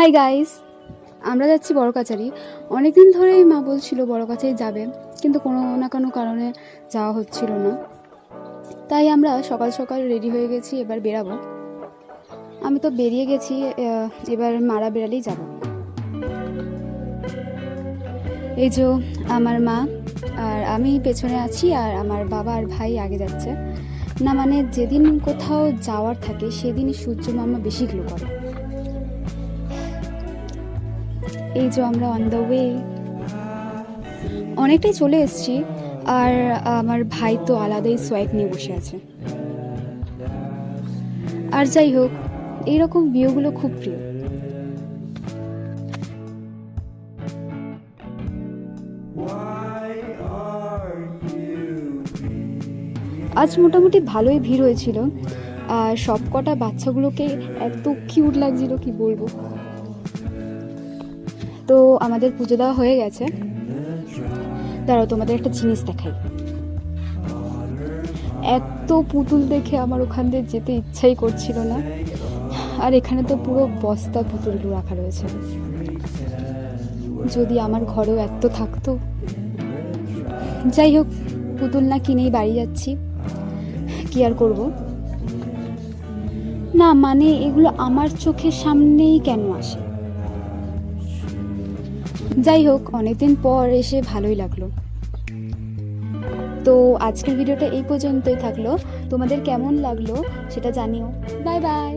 Hi guys, আমরা যাচ্ছি বড় কাছারি। অনেকদিন ধরেই মা বলছিল বড় কাছারি যাবে, কিন্তু কোনো না কোনো কারণে যাওয়া হচ্ছিল না। তাই আমরা সকাল সকাল রেডি হয়ে গেছি, এবার বেরাবো। আমি তো বেরিয়ে গেছি, এবার মারা বেরালেই যাব। এই যে আমার মা আর আমি পেছনে আছি, আর আমার বাবা আর ভাই আগে যাচ্ছে। না মানে যেদিন কোথাও যাওয়ার থাকে সেদিনই সূর্য মামা বেশি গ্লো করে। এই যে আমরা অন দ্য ওয়ে, অনেকটাই চলে এসেছি। আর আমার ভাই তো আলাদাই সোয়াগ নিয়ে বসে আছে। আর যাই হোক, এইরকম ভিউগুলো খুব প্রিয়। আজ মোটামুটি ভালোই ভিড় হয়েছিল, আর সব কটা বাচ্চাগুলোকে এত কিউট লাগছিল কি বলবো। তো আমাদের পুজো দেওয়া হয়ে গেছে। দাঁড়াও, তোমাদের একটা জিনিস দেখাই। এত পুতুল দেখে আমার ওখান দিয়ে যেতে ইচ্ছাই করছিল না। আর এখানে তো পুরো বস্তা পুতুলগুলো রাখা রয়েছে। যদি আমার ঘরেও এত থাকতো। যাই হোক, পুতুল না কিনেই বাড়ি যাচ্ছি, কি আর করব। না মানে এগুলো আমার চোখের সামনেই কেন আসে। যাই হোক, অনেকদিন পর এসে ভালোই লাগলো। তো আজকের ভিডিওটা এই পর্যন্তই থাকলো। তোমাদের কেমন লাগলো সেটা জানিও। Bye bye.